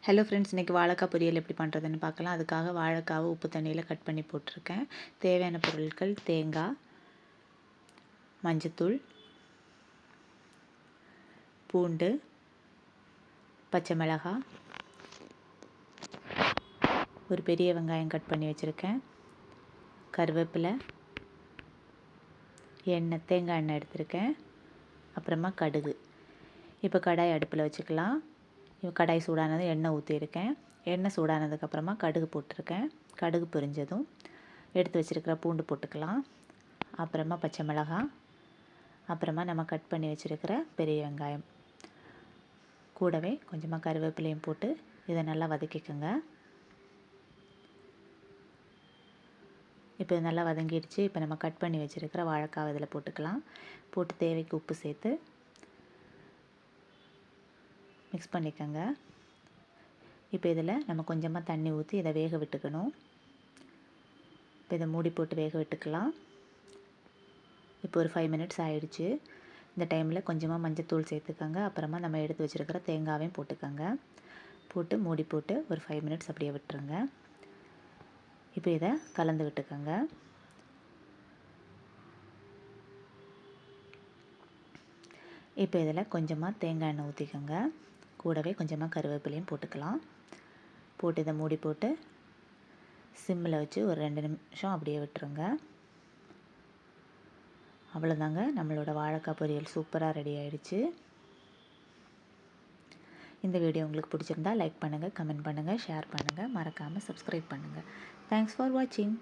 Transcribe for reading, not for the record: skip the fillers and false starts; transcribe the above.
Hello friends, இன்றைக்கி வாழைக்காய் பொரியல் எப்படி பண்ணுறதுன்னு பார்க்கலாம். அதுக்காக வாழைக்காவை உப்பு தண்ணியில் கட் பண்ணி போட்டிருக்கேன். தேவையான பொருட்கள்: தேங்காய், மஞ்சத்தூள், பூண்டு, பச்சை மிளகாய், ஒரு பெரிய வெங்காயம் கட் பண்ணி வச்சுருக்கேன், கருவேப்பிலை, எண்ணெய், தேங்காய் எண்ணெய் எடுத்திருக்கேன், அப்புறமா கடுகு. இப்போ கடாய் அடுப்பில் வச்சுக்கலாம். இப்போ கடாய் சூடானது எண்ணெய் ஊற்றியிருக்கேன். எண்ணெய் சூடானதுக்கப்புறமா கடுகு போட்டிருக்கேன். கடுகு பொரிஞ்சதும் எடுத்து வச்சுருக்கிற பூண்டு போட்டுக்கலாம். அப்புறமா பச்சை மிளகாய், அப்புறமா நம்ம கட் பண்ணி வச்சுருக்கிற பெரிய வெங்காயம், கூடவே கொஞ்சமாக கருவேப்பிலையும் போட்டு இதை நல்லா வதக்கிக்கோங்க. இப்போ இது நல்லா வதங்கிடுச்சு. இப்போ நம்ம கட் பண்ணி வச்சுருக்கிற வாழைக்காய் இதில் போட்டுக்கலாம். போட்டு தேவைக்கு உப்பு சேர்த்து மிக்ஸ் பண்ணிக்கோங்க. இப்போ இதில் நம்ம கொஞ்சமாக தண்ணி ஊற்றி இதை வேக விட்டுக்கணும். இப்போ இதை மூடி போட்டு வேக விட்டுக்கலாம். இப்போ ஒரு 5 மினிட்ஸ் ஆகிடுச்சு. இந்த டைமில் கொஞ்சமாக மஞ்சத்தூள் சேர்த்துக்கோங்க. அப்புறமா நம்ம எடுத்து வச்சுருக்கிற தேங்காவையும் போட்டுக்கோங்க. போட்டு மூடி போட்டு ஒரு 5 மினிட்ஸ் அப்படியே விட்டுருங்க. இப்போ இதை கலந்து விட்டுக்கோங்க. இப்போ இதில் கொஞ்சமாக தேங்காய் எண்ணெய் ஊற்றிக்கோங்க. கூடவே கொஞ்சமாக கருவேப்பிலையும் போட்டுக்கலாம். போட்டு இதை மூடி போட்டு சிம்மில் வச்சு ஒரு 2 நிமிஷம் அப்படியே விட்டுருங்க. அவ்வளோதாங்க, நம்மளோட வாழைக்காய் பொரியல் சூப்பராக ரெடி ஆகிடுச்சு. இந்த வீடியோ உங்களுக்கு பிடிச்சிருந்தா லைக் பண்ணுங்கள், கமெண்ட் பண்ணுங்கள், ஷேர் பண்ணுங்கள், மறக்காமல் சப்ஸ்கிரைப் பண்ணுங்கள். தேங்க்ஸ் ஃபார் வாட்சிங்.